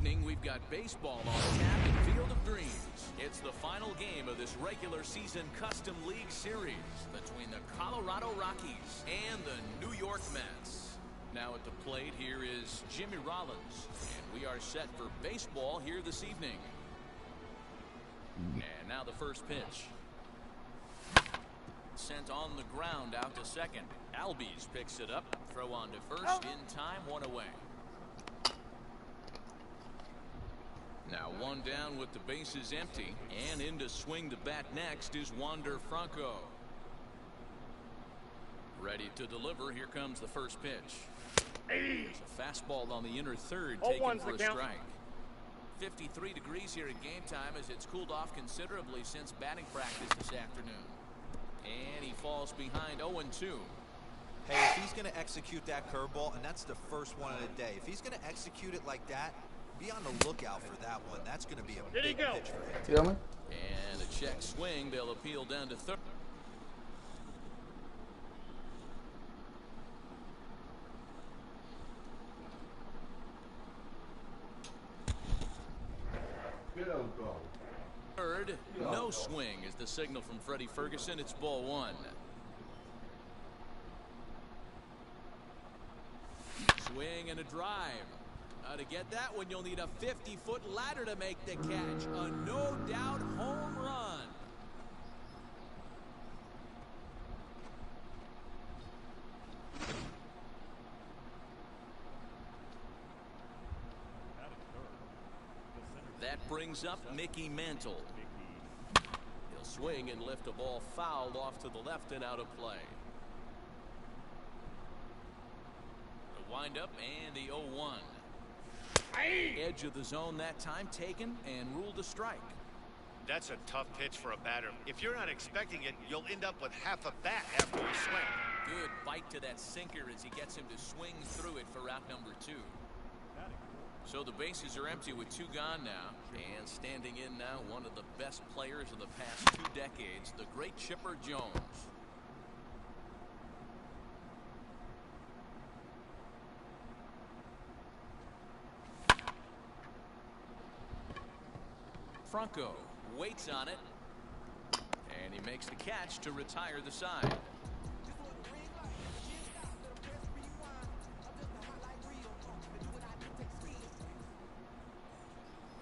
evening, we've got baseball on tap in Field of Dreams. It's the final game of this regular season Custom League Series between the Colorado Rockies and the New York Mets. Now at the plate here is Jimmy Rollins, and we are set for baseball here this evening. And now the first pitch. Sent on the ground out to second. Albies picks it up. Throw on to first. In time, one away. Now one down with the bases empty. And in to swing the bat next is Wander Franco. Ready to deliver. Here comes the first pitch. There's a fastball on the inner third taken for a strike. 53 degrees here at game time as it's cooled off considerably since batting practice this afternoon. And he falls behind 0-2. Hey, if he's going to execute that curveball, and that's the first one of the day, if he's going to execute it like that, be on the lookout for that one. That's going to be a big pitch for him. And a check swing. They'll appeal down to third. Third, no swing is the signal from Freddie Ferguson. It's ball one. Swing and a drive. To get that one, you'll need a 50-foot ladder to make the catch. A no-doubt home run. That brings up Mickey Mantle. He'll swing and lift a ball fouled off to the left and out of play. The windup and the 0-1. Edge of the zone that time taken and ruled a strike. That's a tough pitch for a batter. If you're not expecting it, you'll end up with half a bat after you swing. Good bite to that sinker as he gets him to swing through it for out number 2. So the bases are empty with 2 gone now. And standing in now, one of the best players of the past 2 decades, the great Chipper Jones. Franco waits on it. And he makes the catch to retire the side.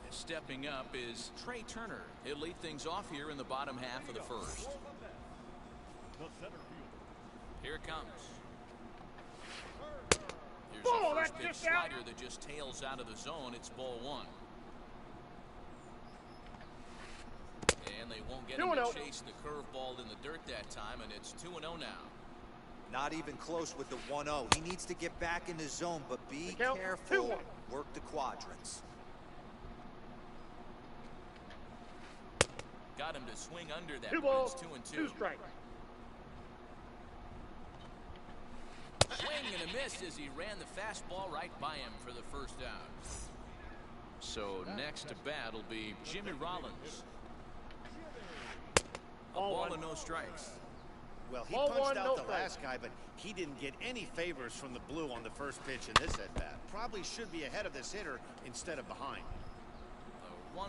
Stepping up is Trey Turner. He'll lead things off here in the bottom half of the first. Here it comes. Here's a first pitch slider that just tails out of the zone. It's ball one. And they won't get him to chase the curveball in the dirt that time, and it's 2-0 now. Not even close with the 1-0. He needs to get back in the zone, but be careful. Work the quadrants. Got him to swing under that. 2 balls, 2 strikes. Swing and a miss as he ran the fastball right by him for the first out. So next to bat will be Jimmy Rollins. A ball and no strikes. Well, he punched out the last guy, but he didn't get any favors from the blue on the first pitch in this at-bat. Probably should be ahead of this hitter instead of behind. 1-1.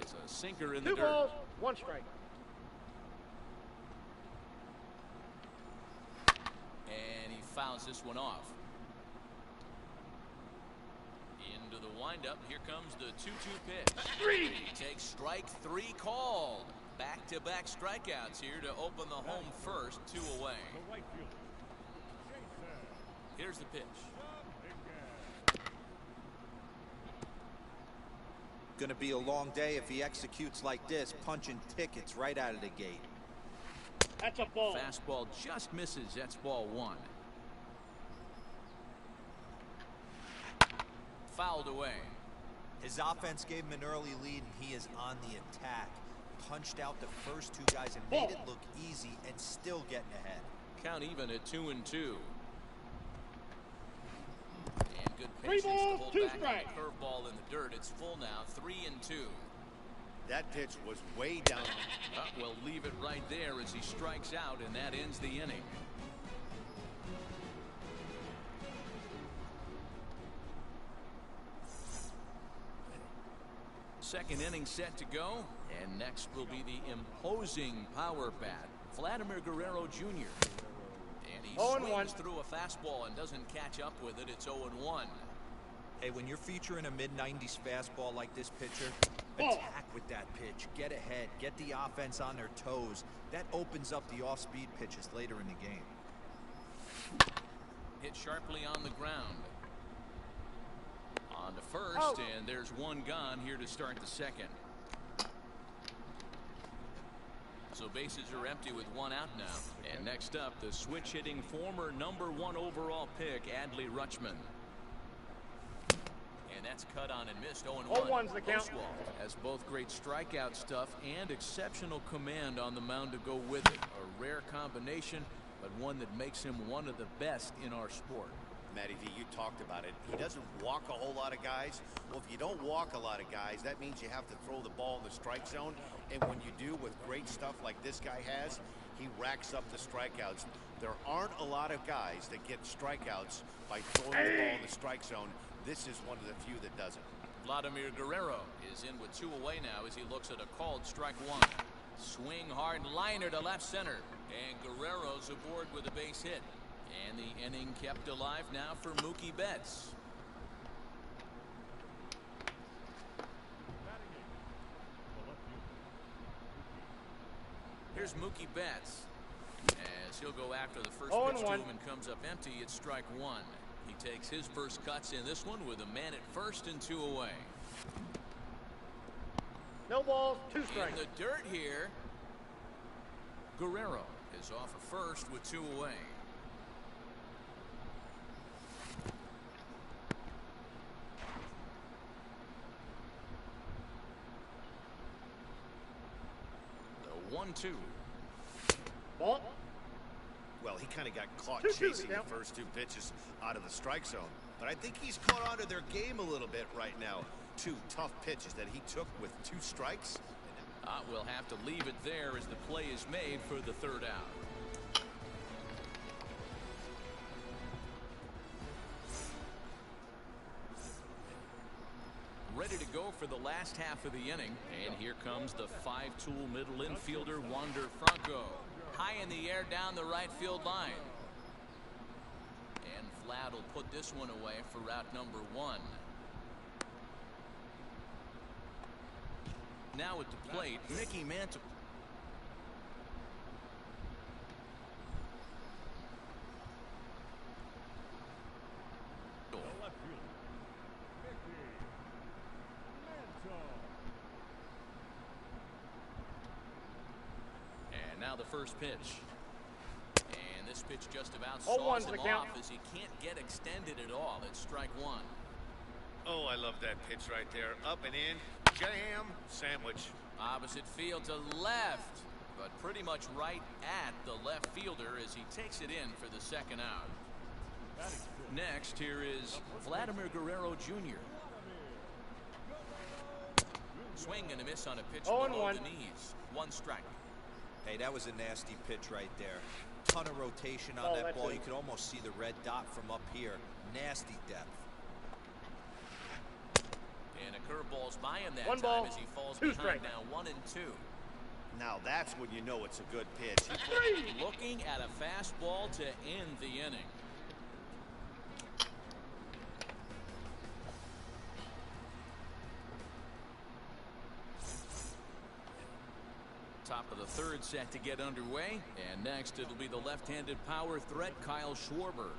It's a sinker in the 2 dirt. balls, 1 strike. And he fouls this one off. Into the windup. Here comes the 2-2 pitch. He takes strike 3 called. Back-to-back strikeouts here to open the home first. 2 away. Here's the pitch. Going to be a long day if he executes like this, punching tickets right out of the gate. That's a ball. Fastball just misses. That's ball 1. Fouled away. His offense gave him an early lead, and he is on the attack. Punched out the first 2 guys and made it look easy and still getting ahead. Count even at 2-2. And good patience to hold back on the curveball in the dirt. It's full now, 3-2. That pitch was way down. We'll leave it right there as he strikes out, and that ends the inning. second inning set to go. And next will be the imposing power bat, Vladimir Guerrero Jr. And he swings through a fastball and doesn't catch up with it. It's 0-1. Hey, when you're featuring a mid-90s fastball like this pitcher, attack with that pitch. Get ahead. Get the offense on their toes. That opens up the off-speed pitches later in the game. Hit sharply on the ground. On to first, and there's one gone here to start the second. So bases are empty with one out now. And next up, the switch-hitting former #1 overall pick, Adley Rutschman. And that's cut on and missed. 0-1. 0-1's the count. Oswald has both great strikeout stuff and exceptional command on the mound to go with it. A rare combination, but one that makes him one of the best in our sport. Matty V, you talked about it. He doesn't walk a whole lot of guys. Well, if you don't walk a lot of guys, that means you have to throw the ball in the strike zone. And when you do, with great stuff like this guy has, he racks up the strikeouts. There aren't a lot of guys that get strikeouts by throwing the ball in the strike zone. This is one of the few that does it. Vladimir Guerrero is in with 2 away now as he looks at a called strike one. Swing hard liner to left center. And Guerrero's aboard with a base hit. And the inning kept alive now for Mookie Betts. Here's Mookie Betts as he'll go after the first pitch to him and comes up empty. It's strike one. He takes his first cuts in this one with a man at first and 2 away. No balls, 2 strikes. In the dirt here. Guerrero is off at first with 2 away. The 1-2. Ball. Well, he kind of got caught chasing the first 2 pitches out of the strike zone. But I think he's caught onto their game a little bit right now. 2 tough pitches that he took with 2 strikes. We'll have to leave it there as the play is made for the 3rd out. Ready to go for the last half of the inning. And here comes the 5-tool middle infielder, Wander Franco. High in the air down the right field line. And Vlad will put this one away for route number 1. Now at the plate, Mickey Mantle. And now the first pitch. And this pitch just about saws him off as he can't get extended at all. It's strike 1. Oh, I love that pitch right there. Up and in. Jam sandwich. Opposite field to left, but pretty much right at the left fielder as he takes it in for the 2nd out. Next, here is Vladimir Guerrero Jr. Swing and a miss on a pitch below the knees. 1 strike. Hey, that was a nasty pitch right there. Ton of rotation on that ball. You could almost see the red dot from up here. Nasty depth. And a curveball's by him that time as he falls behind now 1-2. Now that's when you know it's a good pitch. Looking at a fastball to end the inning. Top of the 3rd set to get underway. And next it'll be the left-handed power threat, Kyle Schwarber.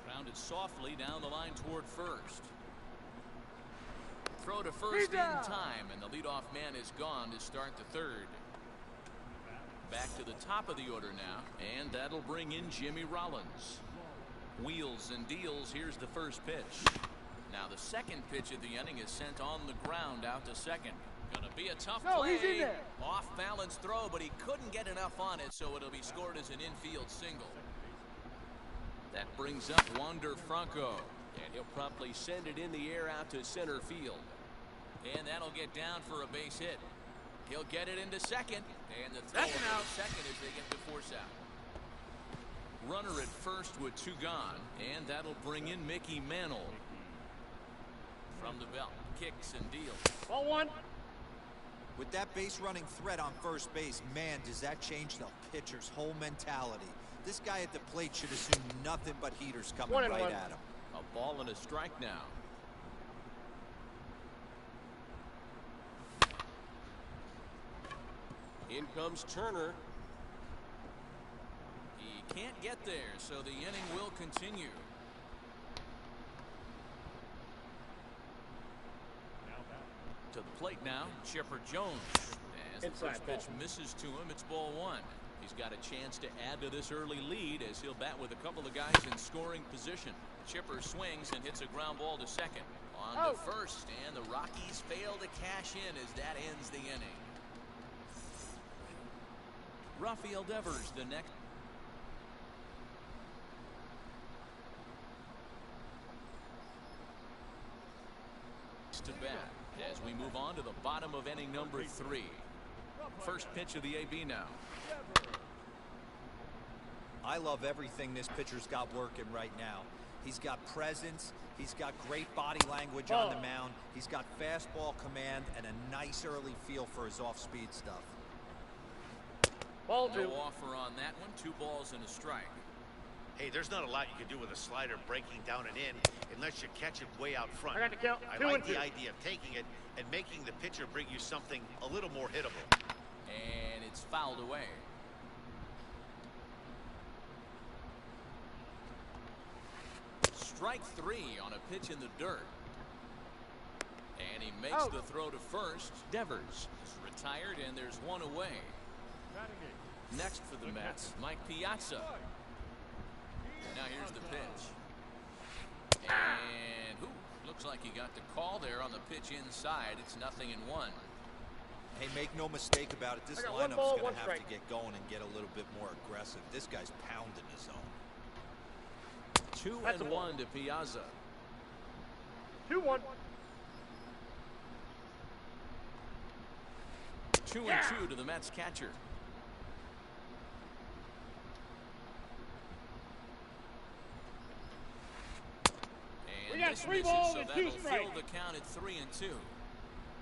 Grounded softly down the line toward first. Throw to first in time, and the leadoff man is gone to start the 3rd. Back to the top of the order now, and that'll bring in Jimmy Rollins. Wheels and deals. Here's the first pitch. Now the 2nd pitch of the inning is sent on the ground out to second. Gonna be a tough play. He's in there. Off balance throw, but he couldn't get enough on it, so it'll be scored as an infield single. That brings up Wander Franco, and he'll promptly send it in the air out to center field. And that'll get down for a base hit. He'll get it into second, and the throw out second as they get the force out. Runner at first with 2 gone, and that'll bring in Mickey Mantle. from the belt, kicks and deals. Ball one. With that base running threat on first base, man, does that change the pitcher's whole mentality. This guy at the plate should assume nothing but heaters coming right at him. A ball and a strike now. In comes Turner. He can't get there, so the inning will continue. To the plate now, Chipper Jones. As the first pitch misses to him, it's ball one. He's got a chance to add to this early lead as he'll bat with a couple of guys in scoring position. Chipper swings and hits a ground ball to second. On to first, and the Rockies fail to cash in as that ends the inning. Rafael Devers, the next. To bat as we move on to the bottom of inning number 3. First pitch of the AB now. I love everything this pitcher's got working right now. He's got presence. He's got great body language on the mound. He's got fastball command and a nice early feel for his off-speed stuff. Ball two. No offer on that one. 2 balls and a strike. Hey, there's not a lot you can do with a slider breaking down and in unless you catch it way out front. I got the count. I 2 like and 2. the idea of taking it and making the pitcher bring you something a little more hittable. And it's fouled away. Strike 3 on a pitch in the dirt. And he makes the throw to first. Devers is retired, and there's one away. Next for the Mets, Mike Piazza. Now here's the pitch. And looks like he got the call there on the pitch inside. It's 0-1. Hey, make no mistake about it. This lineup's going to have to get going and get a little bit more aggressive. This guy's pounding his zone. 2-1 to Piazza. 2-1. 2-2 to the Mets catcher. We got 3 balls and 2 strikes. Fill the count at 3-2.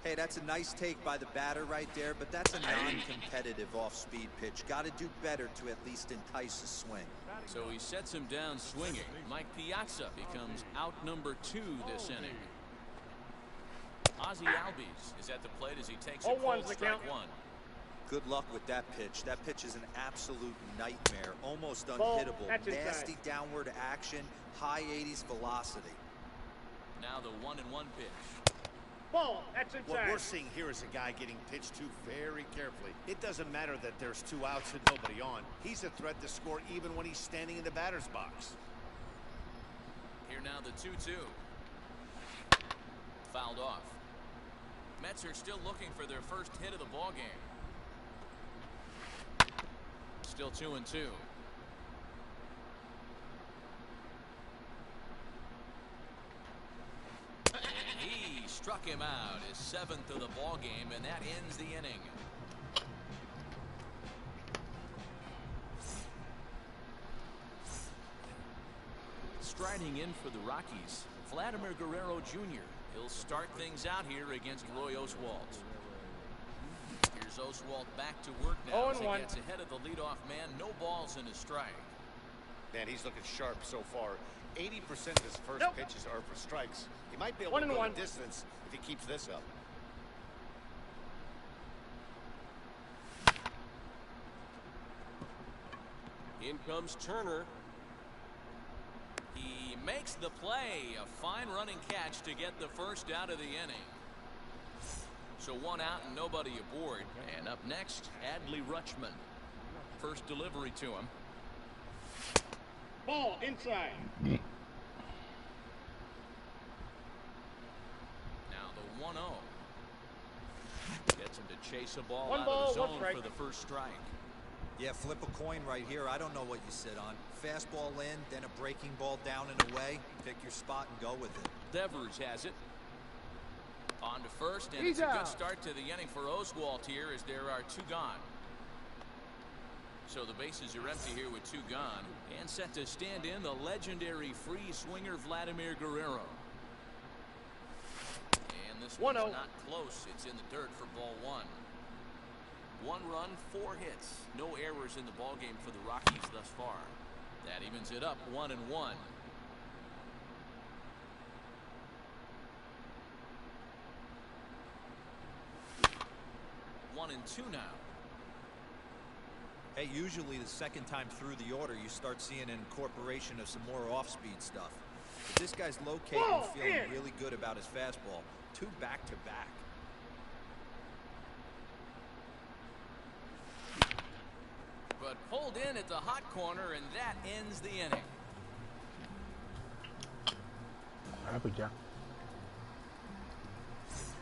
Hey, that's a nice take by the batter right there, but that's a non-competitive off-speed pitch. Got to do better to at least entice a swing. So he sets him down swinging. Mike Piazza becomes out number 2 this inning. Ozzie Albies is at the plate as he takes a cold strike 1. Good luck with that pitch. That pitch is an absolute nightmare, almost unhittable. Nasty downward action, high 80s velocity. Now the 1-1 pitch. Ball. That's inside. What we're seeing here is a guy getting pitched to very carefully. It doesn't matter that there's 2 outs and nobody on. He's a threat to score even when he's standing in the batter's box. Here now the 2-2. Fouled off. Mets are still looking for their first hit of the ball game. Still 2-2. He struck him out, his 7th of the ball game, and that ends the inning. Striding in for the Rockies, Vladimir Guerrero Jr. He'll start things out here against Roy Oswalt. Here's Oswalt back to work now as he gets ahead of the leadoff man. No balls and a strike. Man, he's looking sharp so far. 80% of his first pitches are for strikes. He might be able to go the distance if he keeps this up. In comes Turner. He makes the play. A fine running catch to get the first out of the inning. So 1 out and nobody aboard. And up next, Adley Rutschman. First delivery to him. Ball inside. Now the 1-0. Gets him to chase a ball out of the zone for the first strike. Yeah, flip a coin right here. I don't know what you sit on. Fastball in, then a breaking ball down and away. Pick your spot and go with it. Devers has it. On to first, and it's a good start to the inning for Oswalt here as there are 2 gone. So the bases are empty here with 2 gone, and set to stand in the legendary free swinger Vladimir Guerrero. this 1-0. one's not close. It's in the dirt for ball one. 1 run, 4 hits. No errors in the ballgame for the Rockies thus far. That evens it up 1-1. 1-2 now. Hey, usually the second time through the order, you start seeing an incorporation of some more off-speed stuff. But this guy's locating and feeling really good about his fastball. 2 back-to-back. But pulled in at the hot corner, and that ends the inning. Ah, pues ya.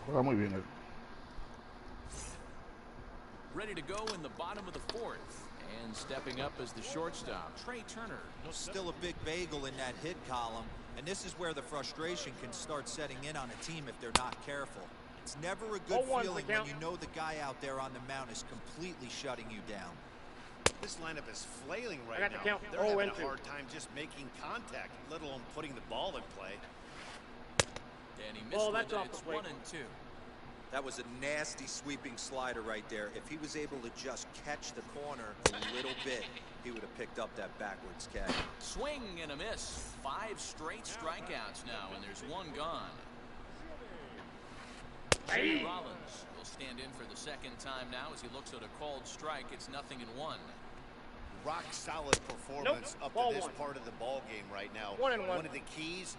Juega muy bien él. Ready to go in the bottom of the 4th. And stepping up as the shortstop, Trey Turner. Still a big bagel in that hit column. And this is where the frustration can start setting in on a team if they're not careful. It's never a good feeling when you know the guy out there on the mound is completely shutting you down. This lineup is flailing right got the now. count. They're having a 0-2. hard time just making contact, let alone putting the ball in play. And he missed that's with it. off It's the plate. 1-2. That was a nasty sweeping slider right there. If he was able to just catch the corner a little bit, he would have picked up that backwards catch. Swing and a miss. 5 straight strikeouts now, and there's 1 gone. Jimmy Rollins will stand in for the second time now as he looks at a called strike. It's 0-1. Rock solid performance Nope. up Ball to this one. part of the ball game right now. 1-1. One of the keys,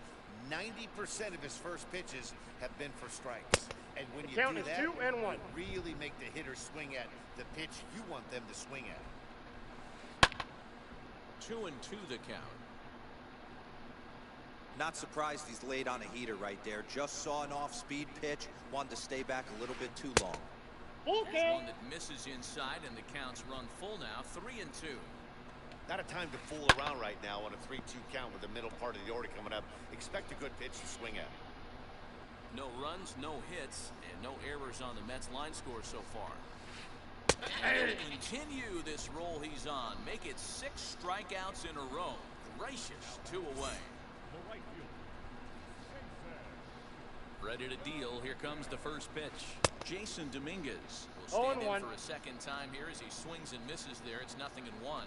90% of his first pitches have been for strikes. And when you count do is that, 2-1. you really make the hitter swing at the pitch you want them to swing at. 2-2 the count. Not surprised he's laid on a heater right there. Just saw an off-speed pitch. Wanted to stay back a little bit too long. Okay. One that misses inside, and the count's run full now. 3-2. Not a time to fool around right now on a 3-2 count with the middle part of the order coming up. Expect a good pitch to swing at. No runs, no hits, and no errors on the Mets line score so far. And he'll continue this roll he's on. Make it 6 strikeouts in a row. Gracious, 2 away. Ready to deal. Here comes the first pitch. Jason Dominguez will stand in 0-1. for a second time here as he swings and misses there. It's 0-1.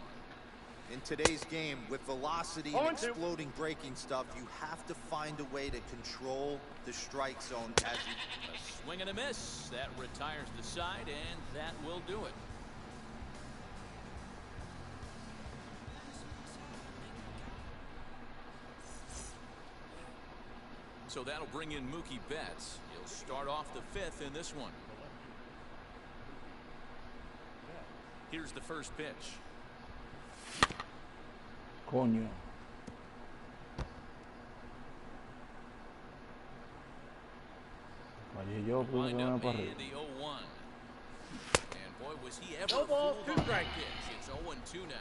In today's game, with velocity and 0-2. exploding breaking stuff, you have to find a way to control the strike zone as you... A swing and a miss. That retires the side, and that will do it. So that'll bring in Mookie Betts. He'll start off the 5th in this one. Here's the first pitch. Coño. Fallé yo, pues Lined me van up para and arriba. the 0-1. And boy, was he ever No balls, fooled 2 on that strikes. pitch. It's 0-2 now.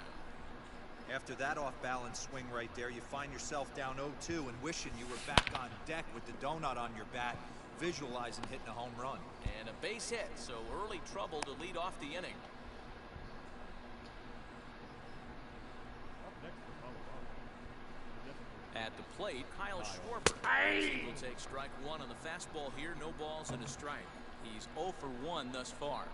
After that off-balance swing right there, you find yourself down 0-2 and wishing you were back on deck with the donut on your bat, visualizing hitting a home run. And a base hit, so early trouble to lead off the inning. At the plate, Kyle Schwarber. He will take strike 1 on the fastball here. No balls and a strike. He's 0 for 1 thus far.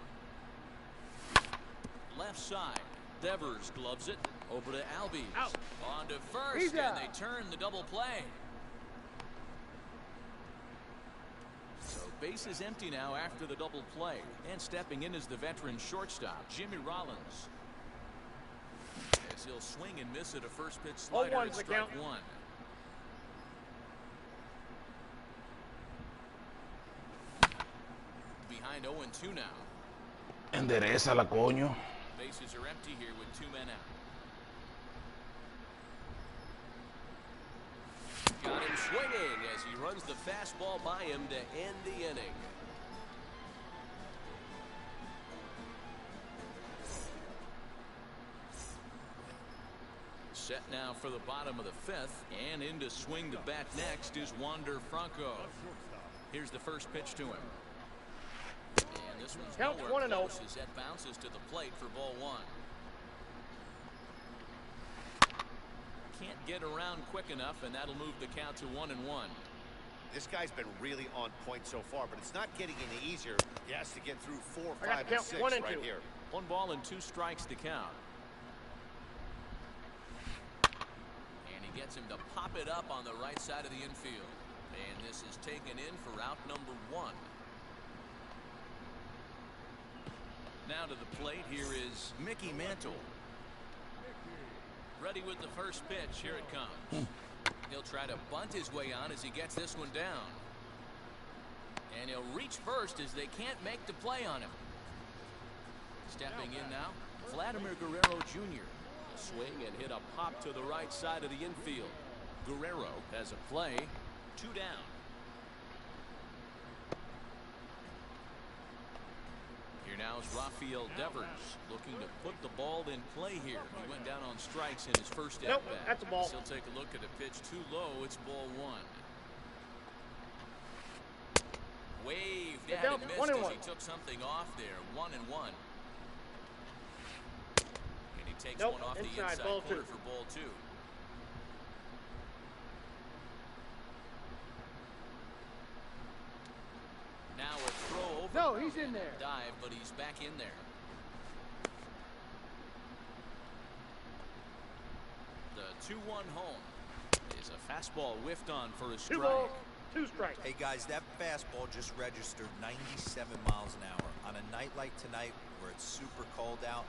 Left side. Devers gloves it. Over to Albies. Out. On to first, He's and out. they turn the double play. So base is empty now after the double play. And stepping in is the veteran shortstop, Jimmy Rollins. As he'll swing and miss at a first pitch slider 0-1 at the strike count. 1. Behind 0-2 now. Endereza la coño. Bases are empty here with 2 men out. Got him swinging as he runs the fastball by him to end the inning. Set now for the bottom of the 5th, and in to swing the bat next is Wander Franco. Here's the first pitch to him. And this one's Count nowhere 1-0. close as that bounces to the plate for ball 1. Can't get around quick enough, and that'll move the count to 1-1. This guy's been really on point so far, but it's not getting any easier. He has to get through 4, I got 5, to and count 6 1 and right 2. here. 1 ball and 2 strikes to count. And he gets him to pop it up on the right side of the infield. And this is taken in for out number 1. Now to the plate, here is Mickey Mantle. Ready with the first pitch. Here it comes. He'll try to bunt his way on as he gets this one down. And he'll reach first as they can't make the play on him. Stepping in now, Vladimir Guerrero Jr. A swing and hit a pop to the right side of the infield. Guerrero has a play. 2 down. Here now is Rafael Devers looking to put the ball in play here. He went down on strikes in his first at-bat. Nope, that's a ball. He'll take a look at a pitch too low. It's ball 1. Waved at and missed as he took something off there. 1-1. And he takes one off the inside ball corner 2. for ball 2. Now a throw over. No, he's in there. Dive, but he's back in there. The 2-1 home is a fastball whiffed on for a 2 strike. balls, 2 strikes. Hey guys, that fastball just registered 97 miles an hour. On a night like tonight where it's super cold out,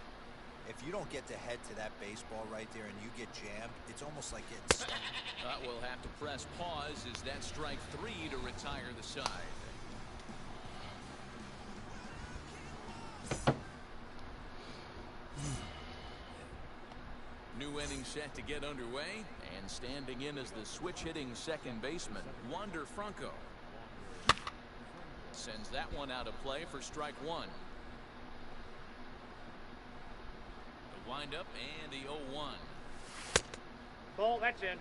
if you don't get to head to that baseball right there and you get jammed, it's almost like getting stung. We'll have to press pause as that strike 3 to retire the side. New inning set to get underway, and standing in as the switch-hitting second baseman, Wander Franco. Sends that one out of play for strike 1. The windup and the 0-1. Ball, that's in.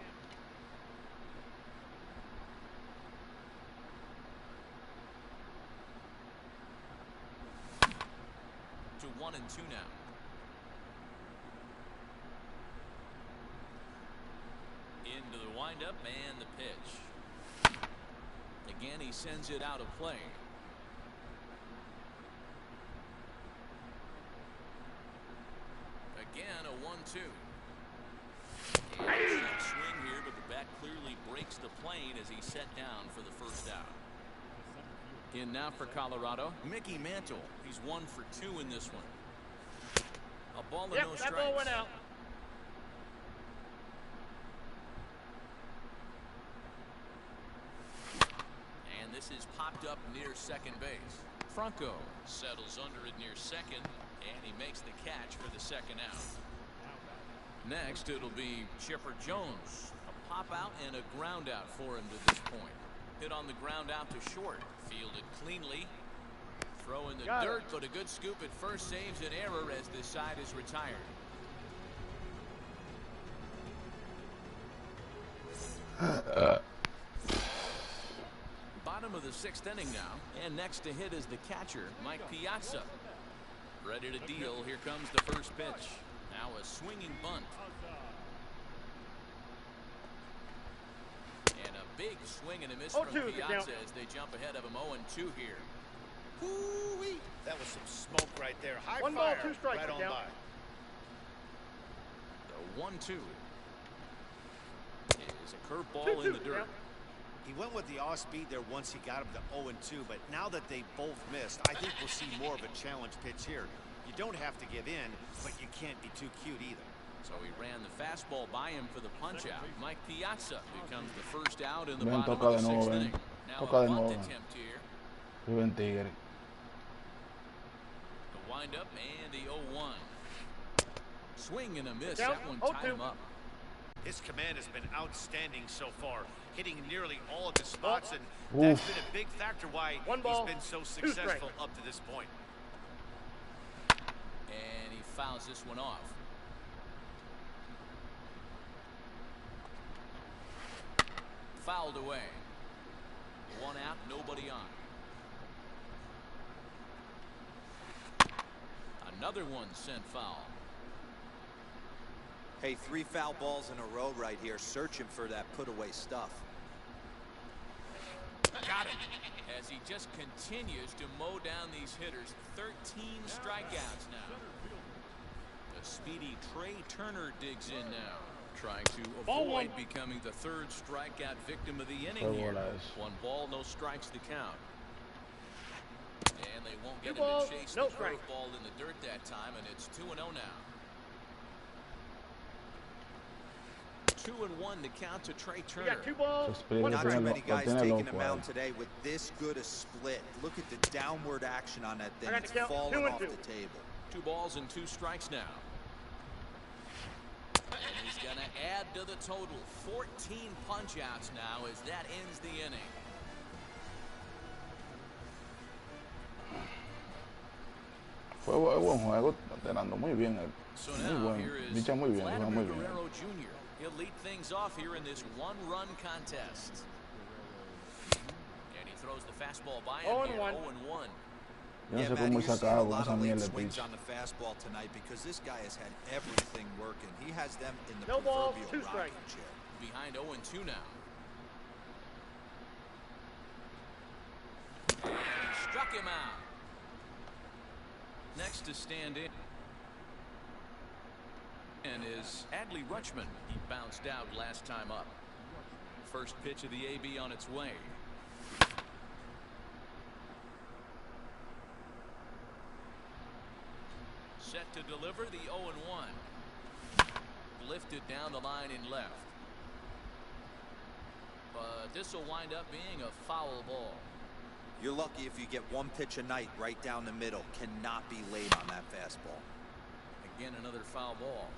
To 1-2 now. Into the windup and the pitch. Again, he sends it out of play. Again, a 1-2. And a swing here, but the bat clearly breaks the plane as he's set down for the first out. In now for Colorado, Mickey Mantle. He's 1 for 2 in this one. A ball and no strikes. That ball went out. And this is popped up near second base. Franco settles under it near second, and he makes the catch for the second out. Next, it'll be Chipper Jones. A pop out and a ground out for him to this point. Hit on the ground out to short. Fielded cleanly. Throw in the dirt, but a good scoop at first saves an error as this side is retired. Bottom of the 6th inning now, and next to hit is the catcher, Mike Piazza. Ready to deal. Here comes the first pitch. Now a swinging bunt. And a big swing and a miss from Piazza as they jump ahead of him 0-2 here. Woo-wee. That was some smoke right there. High 1 fire. ball, 2 strikes. Right on by. The 1-2 is a curveball in the dirt. He went with the off speed there once he got him to 0-2, but now that they both missed, I think we'll see more of a challenge pitch here. You don't have to give in, but you can't be too cute either. So he ran the fastball by him for the punch-out. Mike Piazza becomes the first out in the bottom of the 6th inning. Now a bunt attempt here. The windup and the 0-1. Swing and a miss. That one tied him up. His command has been outstanding so far, hitting nearly all of his spots, and that's been a big factor why he's been so successful up to this point. And he fouls this one off. Fouled away. 1 out, nobody on. Another one sent foul. Hey, 3 foul balls in a row right here, searching for that put-away stuff. Got him. As he just continues to mow down these hitters. 13 strikeouts now. The speedy Trey Turner digs in now, trying to avoid becoming the third strikeout victim of the inning here. 1 ball, no strikes to count. And they won't get him to chase the curveball in the dirt that time, and it's 2-0 now. 2-1 to count to Trey Turner. got 2 balls. Not too many guys taking him out today with this good a split. Look at the downward action on that thing. It's falling off the table. 2 balls and 2 strikes now. And he's going to add to the total. 14 punch-outs now as that ends the inning. Fue buen juego, tirando muy bien. So Muy now bueno. here is Dicha muy bien, juega muy bien. Guerrero Jr. He'll lead things off here in this 1-run contest. And he throws the fastball by him here, 0-1. Yo no sé Matt, cómo you're él seeing sacaba a con lot esa of late mierda de swings pitch. on the fastball tonight because this guy has had everything working. He has them in the No balls, proverbial 2 rocking strikes. chair. Behind 0-2 now. And he struck him out. Next to stand in and is Adley Rutschman. He bounced out last time up. First pitch of the AB on its way. Set to deliver the 0-1. Lifted down the line in left. But this will wind up being a foul ball. You're lucky if you get 1 pitch a night right down the middle. Cannot be late on that fastball. Again, another foul ball.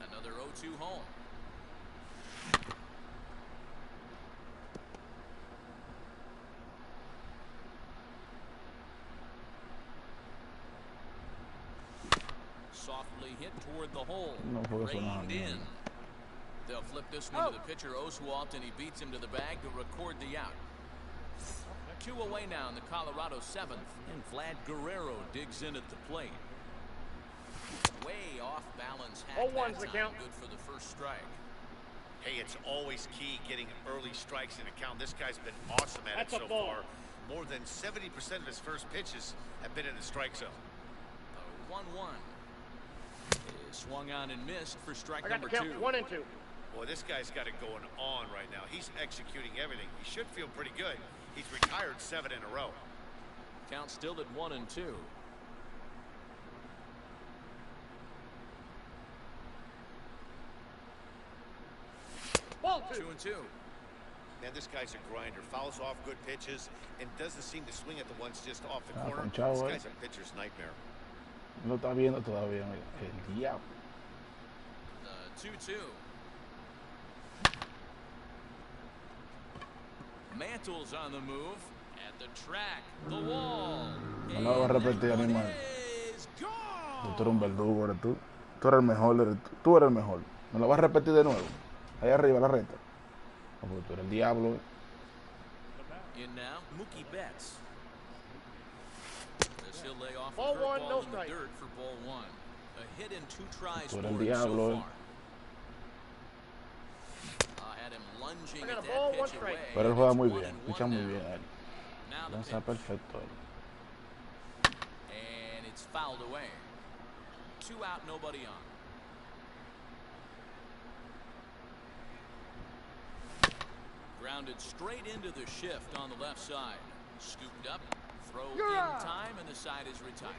Another 0-2 home. Softly hit toward the hole. No fue eso nada. Reined in. They'll flip this one to the pitcher Oswalt, and he beats him to the bag to record the out. 2 away now in the Colorado 7th, and Vlad Guerrero digs in at the plate. Way off balance hack that time. Good for the first strike. Hey, it's always key getting early strikes in a count. This guy's been awesome at it so far. More than 70% of his first pitches have been in the strike zone. 1-1. Swung on and missed for strike number 2. 1 and 2. Boy, this guy's got it going on right now. He's executing everything. He should feel pretty good. He's retired 7 in a row. Count still at 1-2. Ball 2 and 2. Man, this guy's a grinder. Fouls off good pitches and doesn't seem to swing at the ones just off the corner. This guy's a pitcher's nightmare. No está viendo todavía. El diablo. 2-2. Mantle's on the move. At the track. The wall. No lo vas a repetir, animal. Tú eres un verdugo, eres tú. Tú eres el mejor, tú eres el mejor. ¿Me lo vas a repetir de nuevo? Ahí arriba, la recta. No, porque tú eres el diablo. In now, Mookie Betts. This he'll lay off Ball a one, curveball no in the strike. dirt for ball 1. A hit in 2 tries Tú for eres el him diablo. so far. Had him lunging I got at a ball, that 1 pitch strike. away. Pero él juega muy It's bien. 1-1 Picha muy now. bien él. Now the Lanza pitch. perfecto él. And it's fouled away. 2 out, nobody on. Grounded straight into the shift on the left side. Scooped up, throw in time, and the side is retired.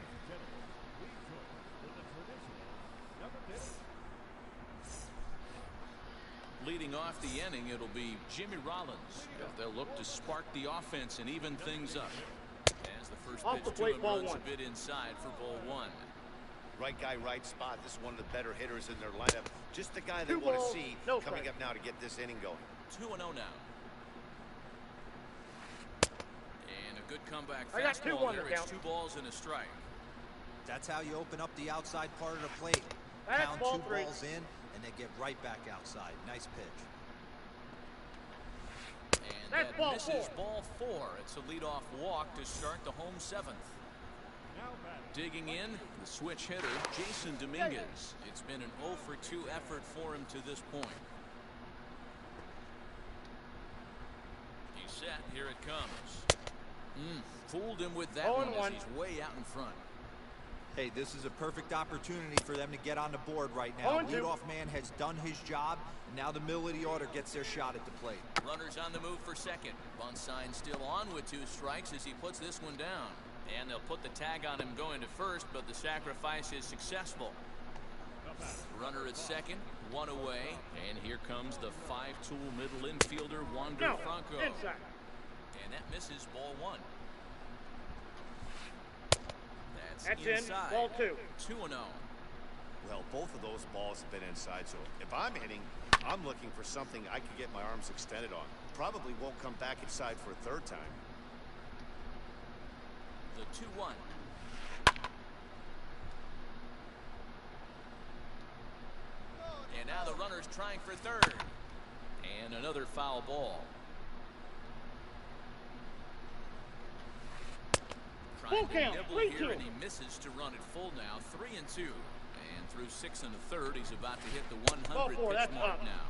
Leading off the inning, it'll be Jimmy Rollins. They'll look to spark the offense and even things up. As the first pitch to him runs a bit inside for ball 1. Right guy, right spot. This is one of the better hitters in their lineup. Just the guy they want to see coming up now to get this inning going. 2-0 now. And a good comeback I got fastball 2-1 there. to It's count. 2 balls and a strike. That's how you open up the outside part of the plate. That's Count ball 2 3. balls in, and they get right back outside. Nice pitch. And That's that ball misses 4. ball 4. It's a leadoff walk to start the home 7th. Digging in, the switch hitter, Jason Dominguez. It's been an 0 for 2 effort for him to this point. He's set. Here it comes. Fooled him with that one as he's way out in front. Hey, this is a perfect opportunity for them to get on the board right now. Leadoff man has done his job, and now the middle of the order gets their shot at the plate. Runners on the move for second. Bunt sign still on with 2 strikes as he puts this one down. And they'll put the tag on him going to first, but the sacrifice is successful. Runner at second, 1 away. And here comes the 5-tool middle infielder, Wander Franco. Inside. And that misses, ball 1. That's inside. in, ball 2. 2-0. Well, both of those balls have been inside, so if I'm hitting, I'm looking for something I can get my arms extended on. Probably won't come back inside for a 3rd time. The 2-1. And now the runner's trying for 3rd. And another foul ball. Trying to nibble here, and he misses to run it full now. 3-2. And through 6 1/3, he's about to hit the 100 pitch mark now.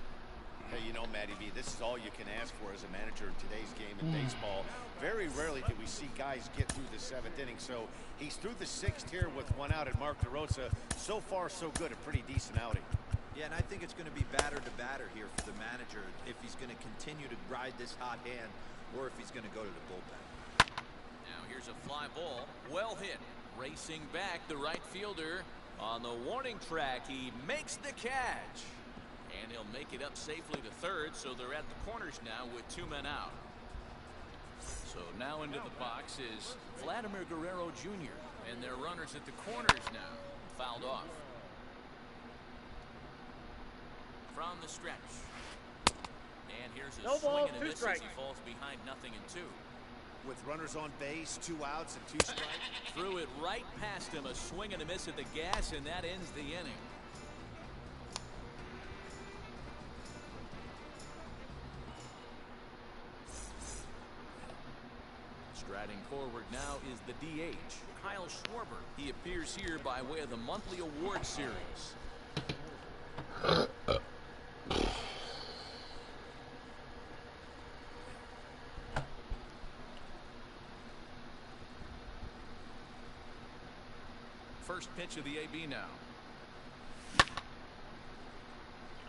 Hey, you know, Matty B, this is all you can ask for as a manager in today's game in baseball. Very rarely do we see guys get through the 7th inning. So he's through the 6th here with 1 out at Mark DeRosa. So far, so good. A pretty decent outing. Yeah, and I think it's going to be batter to batter here for the manager if he's going to continue to ride this hot hand or if he's going to go to the bullpen. Now here's a fly ball. Well hit. Racing back, the right fielder. On the warning track, he makes the catch. And he'll make it up safely to 3rd, so they're at the corners now with 2 men out. So now into the box is Vladimir Guerrero Jr. And their runners at the corners now. Fouled off. From the stretch. And here's a swing and a miss as he falls behind 0-2. With runners on base, 2 outs and 2 strikes. Threw it right past him, a swing and a miss at the gas, and that ends the inning. Striding forward now is the DH, Kyle Schwarber. He appears here by way of the monthly award series. First pitch of the AB now.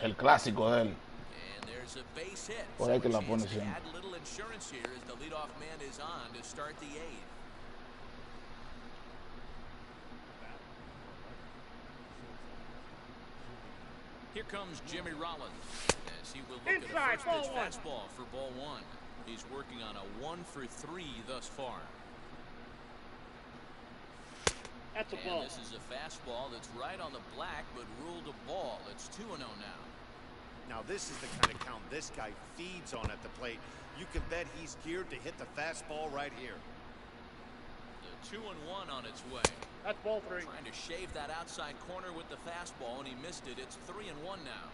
El clásico de él. And there's a base hit. Por ahí que la pone So siempre. add a little insurance here as the leadoff man is on to start the 8th. Here comes Jimmy Rollins as he will look at a first pitch fastball for ball 1. He's working on a 1 for 3 thus far. That's a ball. And this is a fastball that's right on the black, but ruled a ball. It's 2-0 now. Now, this is the kind of count this guy feeds on at the plate. You can bet he's geared to hit the fastball right here. The 2-1 on its way. That's ball 3. Trying to shave that outside corner with the fastball, and he missed it. It's 3-1 now.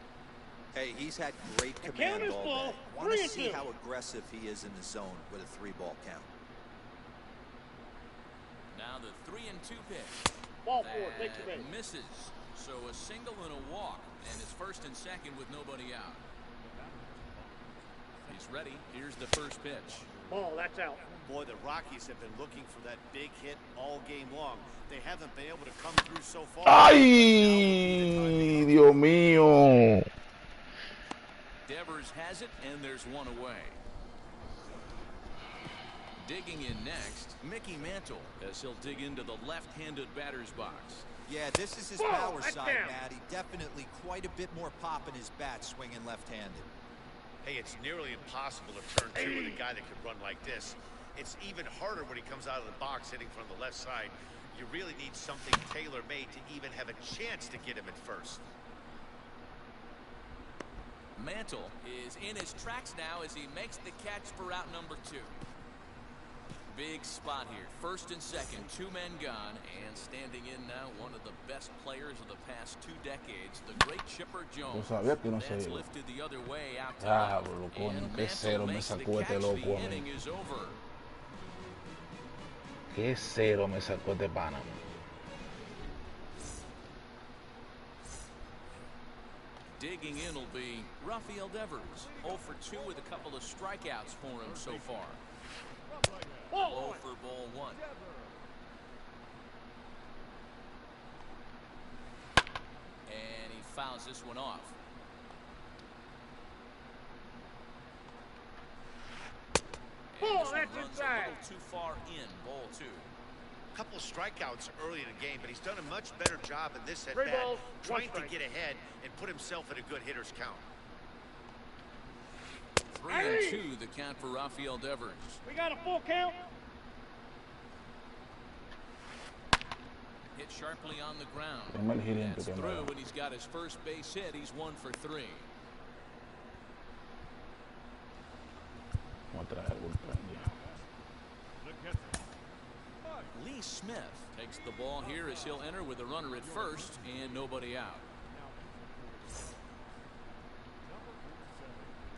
Hey, he's had great command count is all ball. day. Want to 3-2. see how aggressive he is in the zone with a 3-ball count. Now the 3-2 pitch. Ball 4. Take the base. Misses. So a single and a walk, and it's 1st and 2nd with nobody out. He's ready. Here's the first pitch. Ball. That's out. Boy, the Rockies have been looking for that big hit all game long. They haven't been able to come through so far. ¡Ay, Dios mío! Devers has it, and there's 1 away. Digging in next, Mickey Mantle, as he'll dig into the left-handed batter's box. Yeah, this is his power side, Matty. Definitely quite a bit more pop in his bat swinging left-handed. Hey, it's nearly impossible to turn 2 with a guy that can run like this. It's even harder when he comes out of the box hitting from the left side. You really need something tailor-made to even have a chance to get him at first. Mantle is in his tracks now as he makes the catch for out number 2. Big spot here. 1st and 2nd, 2 men gone, and standing in now one of the best players of the past 2 decades, the great Chipper Jones. That's lifted the other way out to left. And Mantle makes the catch. The inning is over. Qué cero me sacó este pana. Digging in will be Rafael Devers. 0 for 2 with a couple of strikeouts for him so far. 0 for ball 1. And he fouls this one off. And this one runs a little too far in, ball 2. A couple of strikeouts early in the game, but he's done a much better job in this at bat, trying to get ahead and put himself at a good hitter's count. 3-2 the count for Rafael Devers. We got a full count. Hit sharply on the ground. That's through, and he's got his first base hit. He's 1 for 3. Lee Smith takes the ball here as he'll enter with a runner at first and nobody out.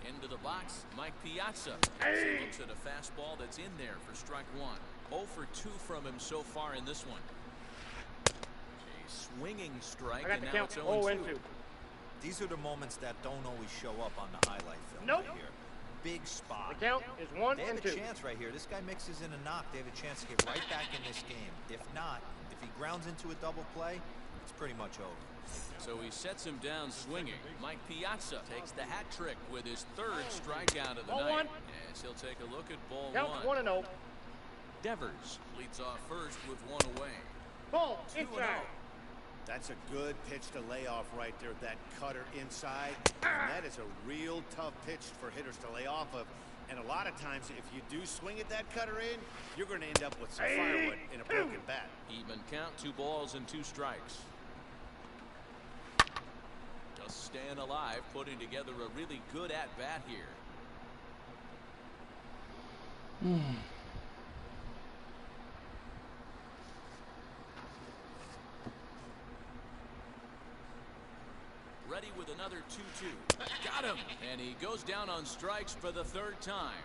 Into the box, Mike Piazza. He looks at a fastball that's in there for strike 1. 0 for 2 from him so far in this one. A swinging strike, and now it's 0-2. These are the moments that don't always show up on the highlight film right here. Big spot. The count is 1 They have and a 2. chance right here. This guy mixes in a knock. They have a chance to get right back in this game. If not, if he grounds into a double play, it's pretty much over. So he sets him down swinging. Mike Piazza takes the hat trick with his 3rd strikeout of the night. As he'll take a look at ball 1. Count 1-0. Devers leads off first with 1 away. Ball 2-0. inside. That's a good pitch to lay off right there, that cutter inside. And that is a real tough pitch for hitters to lay off of. And a lot of times, if you do swing at that cutter in, you're going to end up with some firewood in a broken bat. Even count, 2 balls and 2 strikes. Just staying alive, putting together a really good at-bat here. Ready with another 2-2. Got him! And he goes down on strikes for the 3rd time.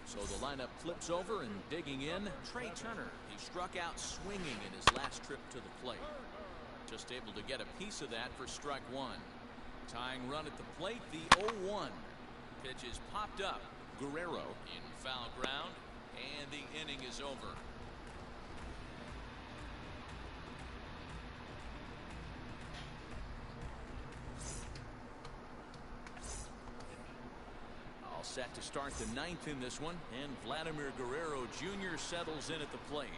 So the lineup flips over and digging in, Trey Turner. He struck out swinging in his last trip to the plate. Just able to get a piece of that for strike 1. Tying run at the plate, the 0-1. Pitch is popped up. Guerrero in foul ground, and the inning is over. All set to start the 9th in this one, and Vladimir Guerrero Jr. settles in at the plate.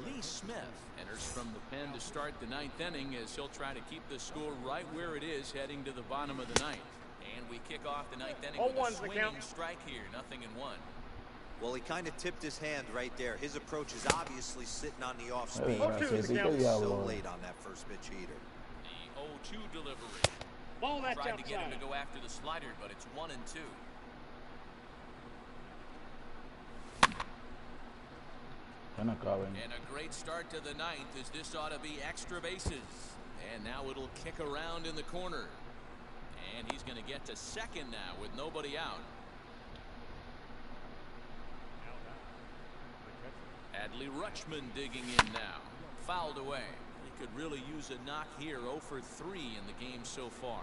Lee Smith enters from the pen to start the 9th inning as he'll try to keep the score right where it is heading to the bottom of the 9th. And we kick off the 9th inning with a swinging strike here, 0-1. Well, he kind of tipped his hand right there. His approach is obviously sitting on the off speed. So late on that first pitch heater. The 0-2 delivery. Ball that's Tried outside. to get him to go after the slider, but it's 1-2. And a great start to the 9th, as this ought to be extra bases. And now it'll kick around in the corner. And he's going to get to second now with nobody out. Adley Rutschman digging in now. Fouled away. He could really use a knock here. 0 for 3 in the game so far.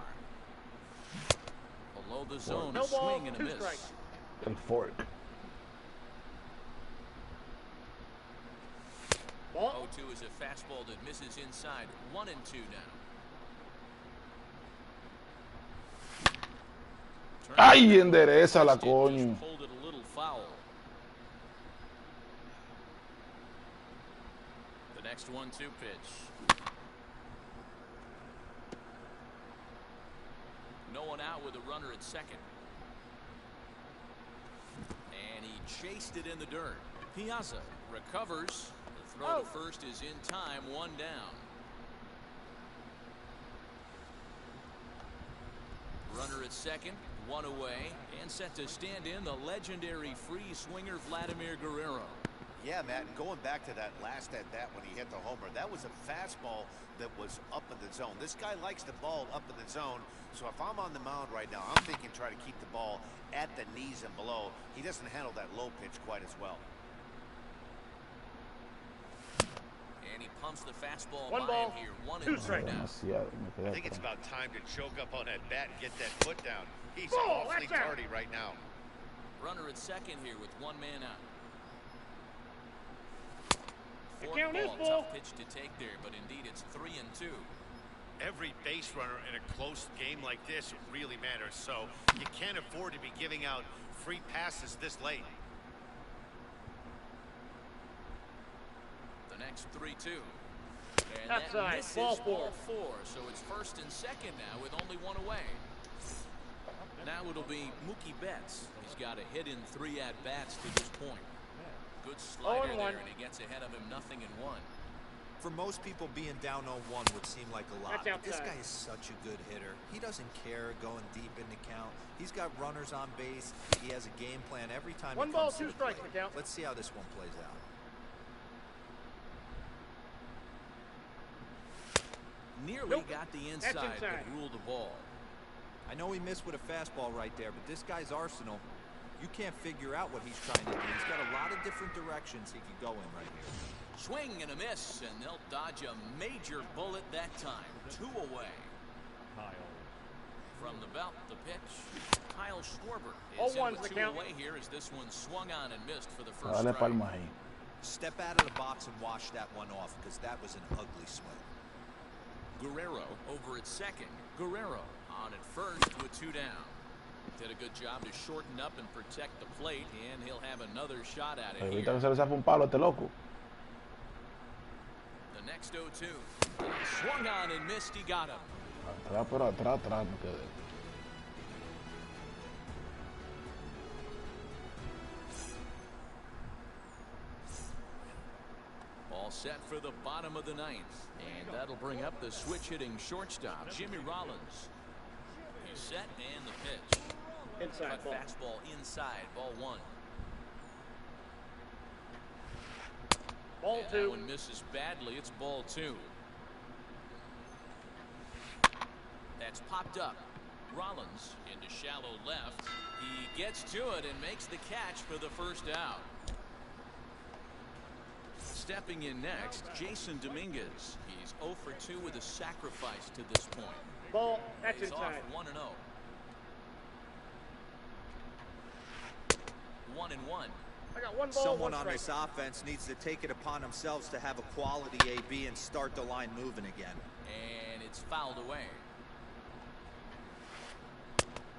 Below the zone, a swing and a miss. El fork. 0-2 is a fastball that misses inside. 1-2 now. Ay, endereza la coño. Pulled it a little foul. The next 1-2 pitch. No one out with a runner at second. And he chased it in the dirt. Piazza recovers. The throw to first is in time, 1 down. Runner at second, 1 away, and set to stand in the legendary free swinger Vladimir Guerrero. Yeah, Matt, and going back to that last at-bat when he hit the homer, that was a fastball that was up in the zone. This guy likes the ball up in the zone, so if I'm on the mound right now, I'm thinking try to keep the ball at the knees and below. He doesn't handle that low pitch quite as well. And he pumps the fastball One by ball, him here. 1 2 and 2 strikes. now. Demasiado, me quedé I think it's atrás. about time to choke up on that bat and get that foot down. He's Ball, awfully that's out. tardy right now. Runner at second here with 1 man out. The Fourth count is ball, ball. tough pitch to take there, but indeed it's 3 and 2. Every base runner in a close game like this really matters, so you can't afford to be giving out free passes this late. The next 3-2. And That's that right, misses ball ball 4, so it's first and second now with only 1 away. Now it'll be Mookie Betts. He's got a hit in 3 at-bats to this point. Good slider 0-1. there, and he gets ahead of him, 0-1. For most people, being down 0-1 would seem like a lot. That's But this outside. guy is such a good hitter. He doesn't care going deep in the count. He's got runners on base. He has a game plan every time he 1 ball, comes to 2 the strikes, plate. the count. Let's see how this one plays out. Nearly Nope. got the That's inside, inside. but ruled the ball. I know he missed with a fastball right there, but this guy's arsenal, you can't figure out what he's trying to do. He's got a lot of different directions he could go in right here. Swing and a miss, and they'll dodge a major bullet that time. 2 away. From the belt, the pitch. Kyle Schwarber is in 0-1's with the 2 count. away here as this one swung on and missed for the first Dale strike. palmas ahí. Step out of the box and wash that one off, because that was an ugly swing. Guerrero over at second. Guerrero on at first with 2 down. Did a good job to shorten up and protect the plate, and he'll have another shot at it Ahorita here. que se le zafa un palo a este loco. The next 0-2. Swung on and missed. He got him. Atrás, pero atrás me quedé. All set for the bottom of the 9th. And that'll bring up the switch-hitting shortstop, Jimmy Rollins. He's set, and the pitch. Inside Cut ball. fastball inside, ball 1. Ball And that 2. one misses badly. It's ball 2. That's popped up. Rollins into shallow left. He gets to it and makes the catch for the first out. Stepping in next, Jason Dominguez. He's 0 for 2 with a sacrifice to this point. Ball. That's He's off inside. 1-0. 1-1. I got 1 ball, Someone 1 on strike. this offense needs to take it upon themselves to have a quality AB and start the line moving again. And it's fouled away.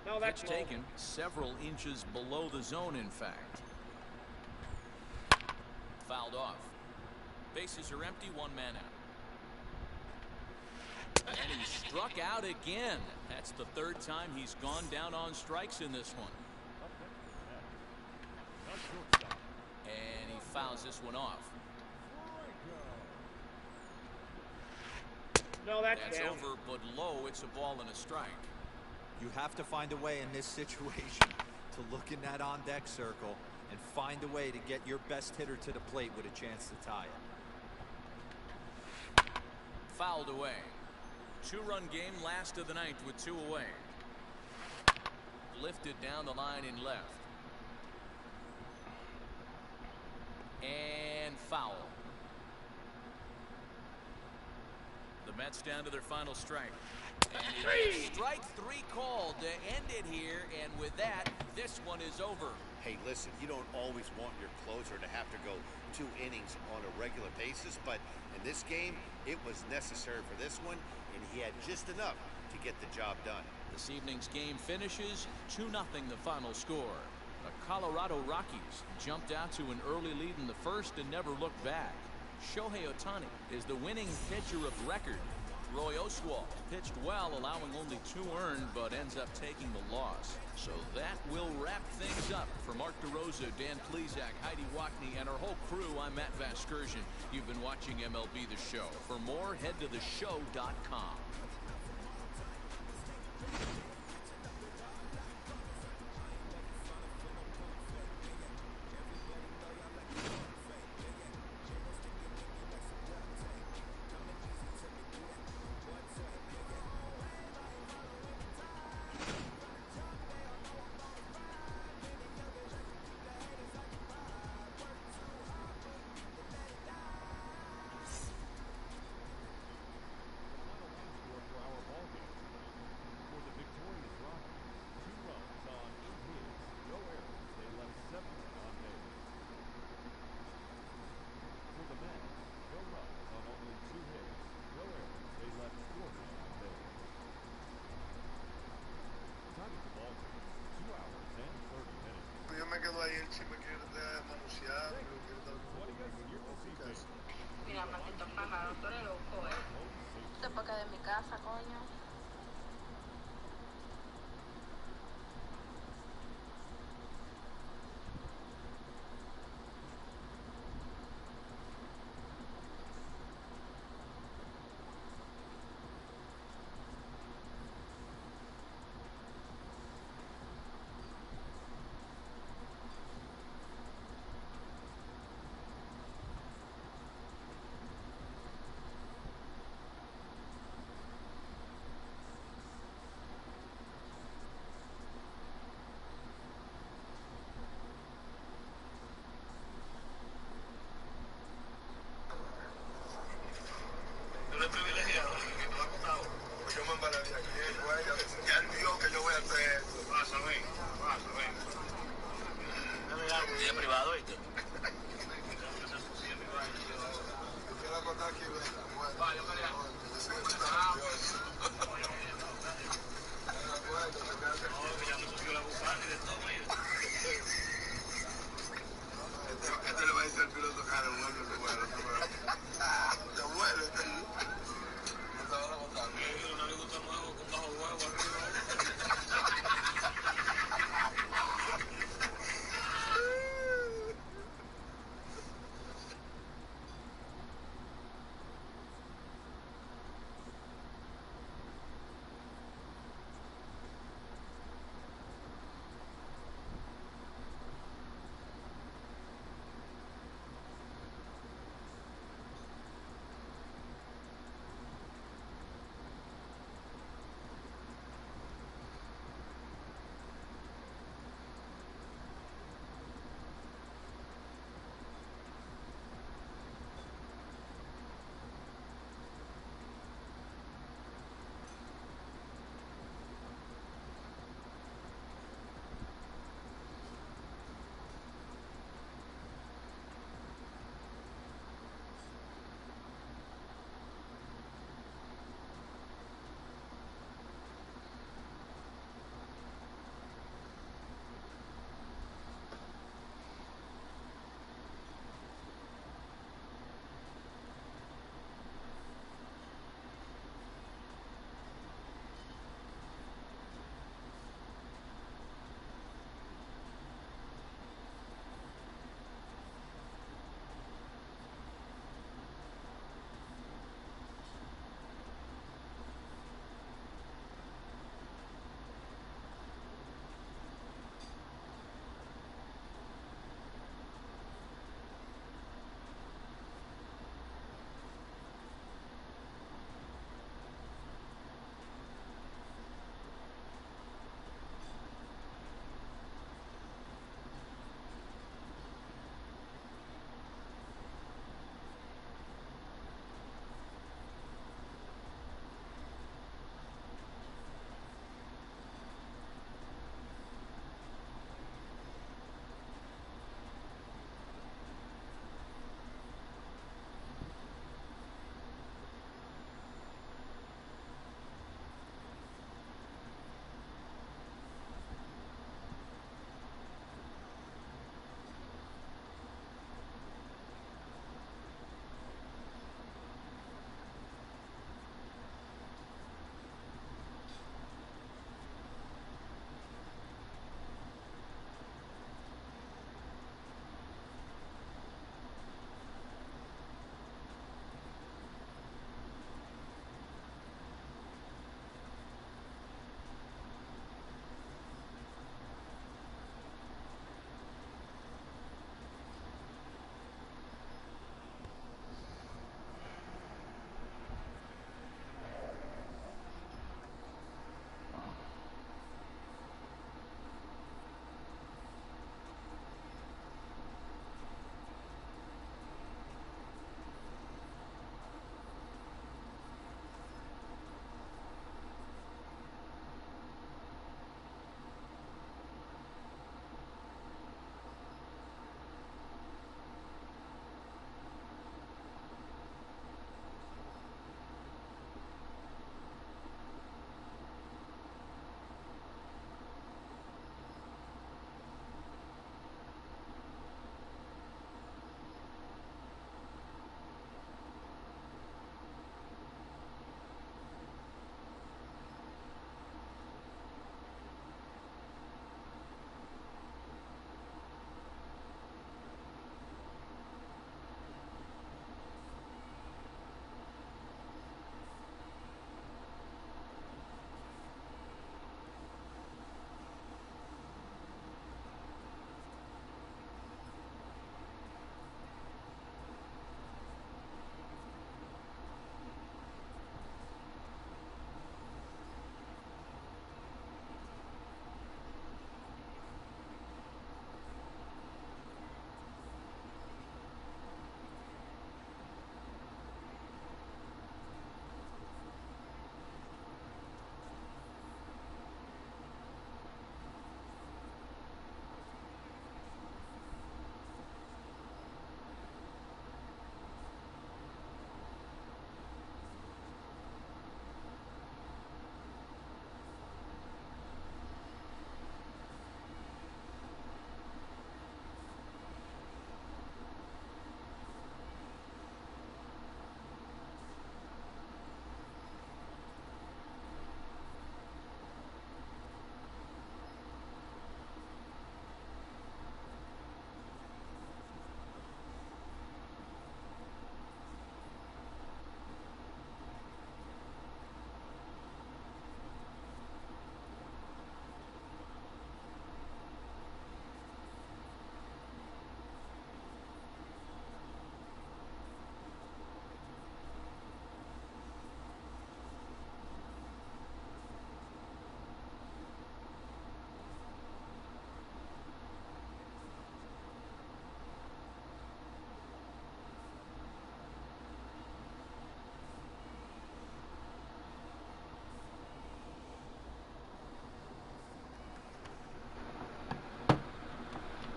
No, that's Pitch ball. taken several inches below the zone, in fact. Fouled off. Bases are empty, 1 man out. And he struck out again. That's the 3rd time he's gone down on strikes in this one. And he fouls this one off. No, that's That's down. over, but low. It's a ball and a strike. You have to find a way in this situation to look in that on-deck circle and find a way to get your best hitter to the plate with a chance to tie it. Fouled away. 2-run game, last of the 9th with 2 away. Lifted down the line in left. And foul. The Mets down to their final strike. And it is strike 3 called to end it here, and with that, this one is over. Hey, listen, you don't always want your closer to have to go 2 innings on a regular basis, but in this game, it was necessary for this one, and he had just enough to get the job done. This evening's game finishes 2-0 the final score. The Colorado Rockies jumped out to an early lead in the first and never looked back. Shohei Ohtani is the winning pitcher of record. Roy Oswalt pitched well, allowing only 2 earned, but ends up taking the loss. So that will wrap things up. For Mark DeRosa, Dan Plesac, Heidi Wackney, and our whole crew, I'm Matt Vasgersian. You've been watching MLB The Show. For more, head to theshow.com. porque de mi casa, coño.